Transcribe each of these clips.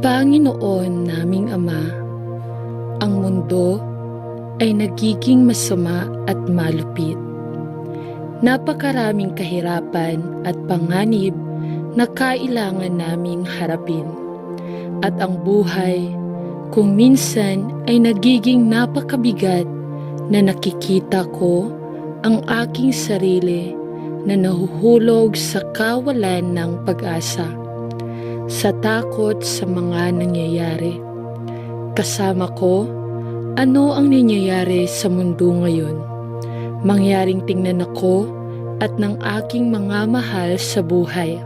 Panginoon naming Ama, ang mundo ay nagiging masama at malupit. Napakaraming kahirapan at panganib na kailangan naming harapin. At ang buhay, kung minsan ay nagiging napakabigat na nakikita ko ang aking sarili na nahuhulog sa kawalan ng pag-asa, sa takot sa mga nangyayari. Kasama ko, ano ang nangyayari sa mundo ngayon? Mangyaring tingnan ako at ng aking mga mahal sa buhay.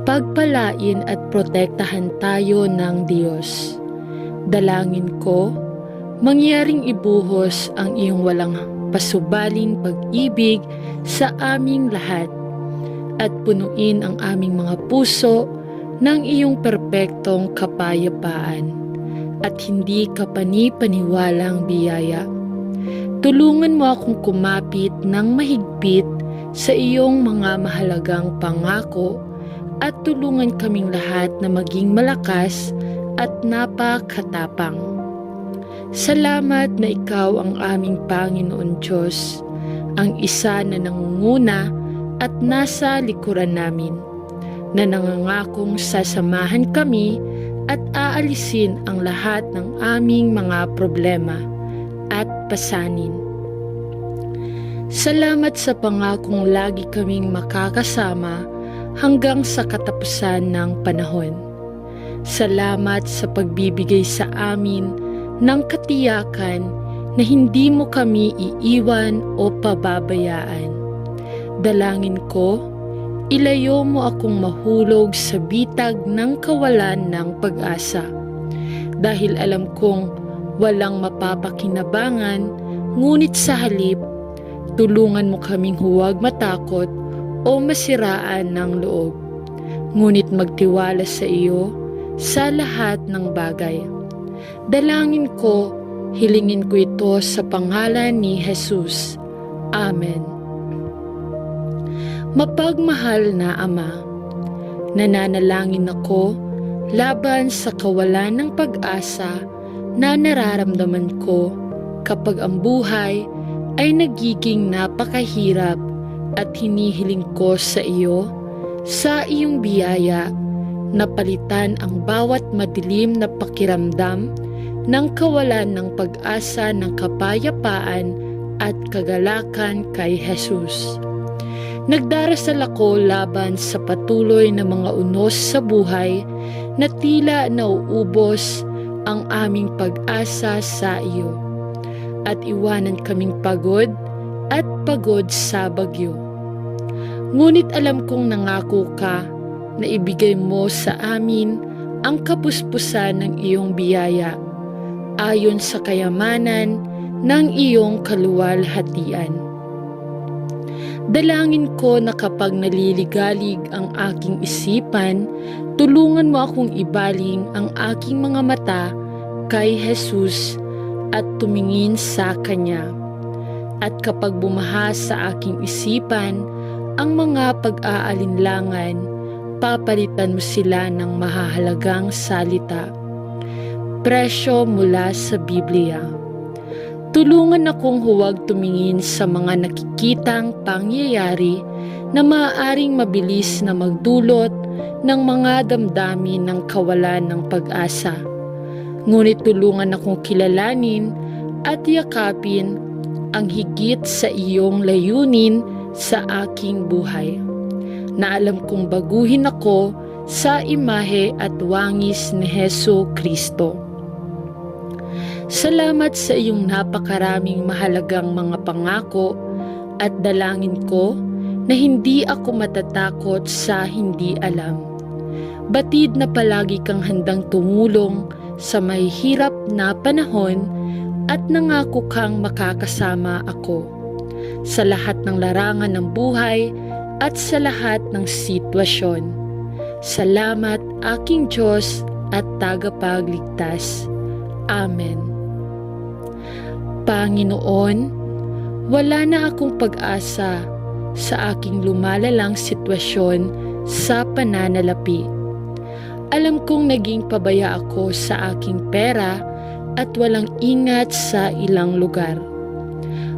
Pagpalain at protektahan tayo ng Diyos. Dalangin ko, mangyaring ibuhos ang iyong walang pasubaling pag-ibig sa aming lahat at punuin ang aming mga puso ng iyong perpektong kapayapaan at hindi kapani-paniwalang biyaya. Tulungan mo akong kumapit ng mahigpit sa iyong mga mahalagang pangako at tulungan kaming lahat na maging malakas at napakatapang. Salamat na ikaw ang aming Panginoon Diyos, ang isa na nangunguna at nasa likuran namin, na nangangakong sasamahan kami at aalisin ang lahat ng aming mga problema at pasanin. Salamat sa pangakong lagi kaming makakasama hanggang sa katapusan ng panahon. Salamat sa pagbibigay sa amin ng katiyakan na hindi mo kami iiwan o pababayaan. Dalangin ko, ilayo mo akong mahulog sa bitag ng kawalan ng pag-asa. Dahil alam kong walang mapapakinabangan, ngunit sa halip, tulungan mo kaming huwag matakot o masiraan ng loob. Ngunit magtiwala sa iyo sa lahat ng bagay. Dalangin ko, hilingin ko ito sa pangalan ni Jesus. Amen. Mapagmahal na Ama, nananalangin ako laban sa kawalan ng pag-asa na nararamdaman ko kapag ang buhay ay nagiging napakahirap at hinihiling ko sa iyo, sa iyong biyaya, na palitan ang bawat madilim na pakiramdam ng kawalan ng pag-asa ng kapayapaan at kagalakan kay Jesus. Nagdarasal ako laban sa patuloy na mga unos sa buhay na tila nauubos ang aming pag-asa sa iyo at iwanan kaming pagod at pagod sa bagyo. Ngunit alam kong nangako ka na ibigay mo sa amin ang kapuspusan ng iyong biyaya ayon sa kayamanan ng iyong kaluwalhatian. Dalangin ko na kapag naliligalig ang aking isipan, tulungan mo akong ibaling ang aking mga mata kay Jesus at tumingin sa Kanya. At kapag bumaha sa aking isipan ang mga pag-aalinlangan, papalitan mo sila ng mahahalagang salita. Presyo mula sa Biblia. Tulungan akong huwag tumingin sa mga nakikitang pangyayari na maaaring mabilis na magdulot ng mga damdamin ng kawalan ng pag-asa. Ngunit tulungan akong kilalanin at yakapin ang higit sa iyong layunin sa aking buhay, na alam kong baguhin ako sa imahe at wangis ni Hesu Kristo. Salamat sa iyong napakaraming mahalagang mga pangako at dalangin ko na hindi ako matatakot sa hindi alam. Batid na palagi kang handang tumulong sa mahihirap na panahon at nangako kang makakasama ako sa lahat ng larangan ng buhay at sa lahat ng sitwasyon. Salamat aking Diyos at tagapagligtas. Amen. Panginoon, wala na akong pag-asa sa aking lumalalang sitwasyon sa pananalapi. Alam kong naging pabaya ako sa aking pera at walang ingat sa ilang lugar.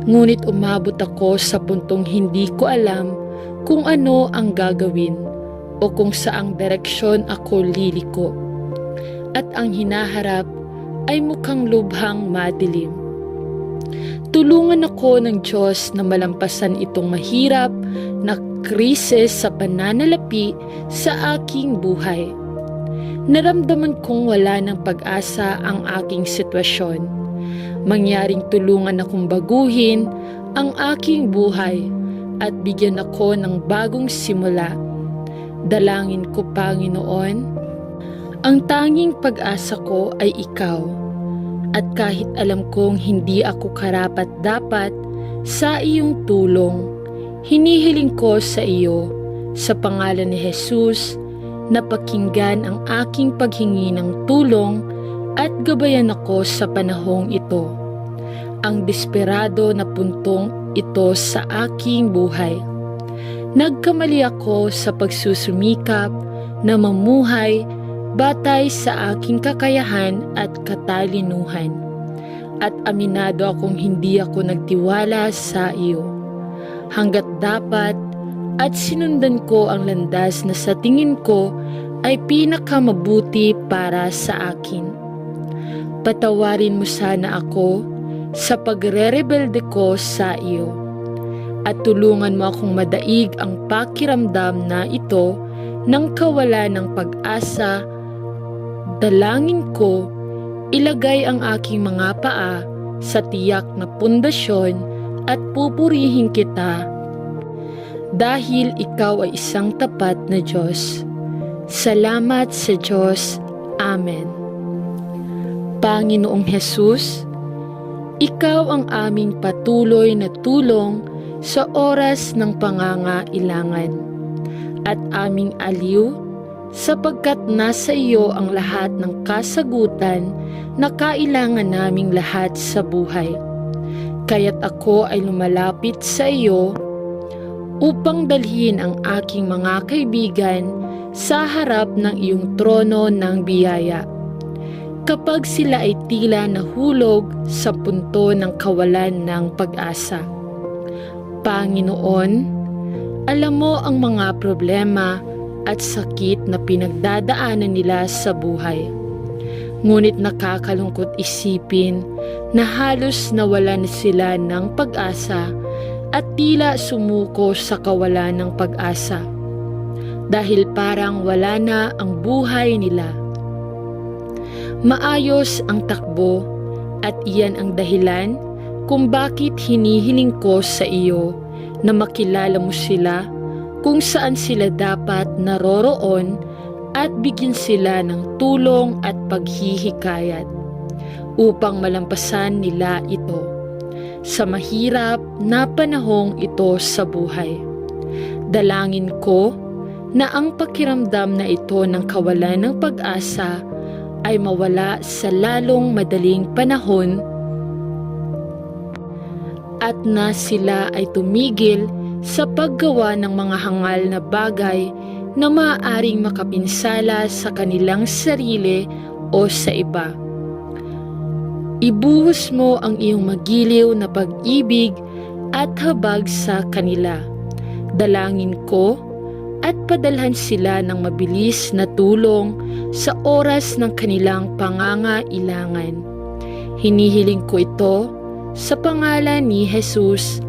Ngunit umabot ako sa puntong hindi ko alam kung ano ang gagawin o kung saang direksyon ako liliko. At ang hinaharap ay mukhang lubhang madilim. Tulungan ako ng Diyos na malampasan itong mahirap na krisis sa pananalapi sa aking buhay. Naramdaman kong wala ng pag-asa ang aking sitwasyon. Mangyaring tulungan akong baguhin ang aking buhay at bigyan ako ng bagong simula. Dalangin ko, Panginoon, ang tanging pag-asa ko ay Ikaw. At kahit alam kong hindi ako karapat-dapat sa iyong tulong, hinihiling ko sa iyo, sa pangalan ni Jesus, na pakinggan ang aking paghingi ng tulong at gabayan ako sa panahong ito. Ang desperado na puntong ito sa aking buhay. Nagkamali ako sa pagsusumikap na mamuhay batay sa aking kakayahan at katalinuhan. At aminado akong hindi ako nagtiwala sa iyo. Hanggat dapat at sinundan ko ang landas na sa tingin ko ay pinakamabuti para sa akin. Patawarin mo sana ako sa pagre-rebelde ko sa iyo at tulungan mo akong madaig ang pakiramdam na ito ng kawalan ng pag-asa. Dalangin ko, ilagay ang aking mga paa sa tiyak na pundasyon at pupurihin kita dahil ikaw ay isang tapat na Diyos. Salamat sa Diyos. Amen. Panginoong Hesus, ikaw ang aming patuloy na tulong sa oras ng pangangailangan at aming aliw sapagkat nasa iyo ang lahat ng kasagutan na kailangan naming lahat sa buhay. Kaya't ako ay lumalapit sa iyo upang dalhin ang aking mga kaibigan sa harap ng iyong trono ng biyaya. Kapag sila ay tila nahulog sa punto ng kawalan ng pag-asa. Panginoon, alam mo ang mga problema at sakit na pinagdadaanan nila sa buhay. Ngunit nakakalungkot isipin na halos nawala na sila ng pag-asa at tila sumuko sa kawalan ng pag-asa dahil parang wala na ang buhay nila. Maayos ang takbo at iyan ang dahilan kung bakit hinihiling ko sa iyo na makilala mo sila kung saan sila dapat naroroon at bigyan sila ng tulong at paghihikayat upang malampasan nila ito sa mahirap na panahong ito sa buhay. Dalangin ko na ang pakiramdam na ito ng kawalan ng pag-asa ay mawala sa lalong madaling panahon at na sila ay tumigil sa paggawa ng mga hangal na bagay na maaaring makapinsala sa kanilang sarili o sa iba. Ibuhos mo ang iyong magiliw na pag-ibig at habag sa kanila. Dalangin ko at padalhan sila ng mabilis na tulong sa oras ng kanilang pangangailangan. Hinihiling ko ito sa pangalan ni Jesus.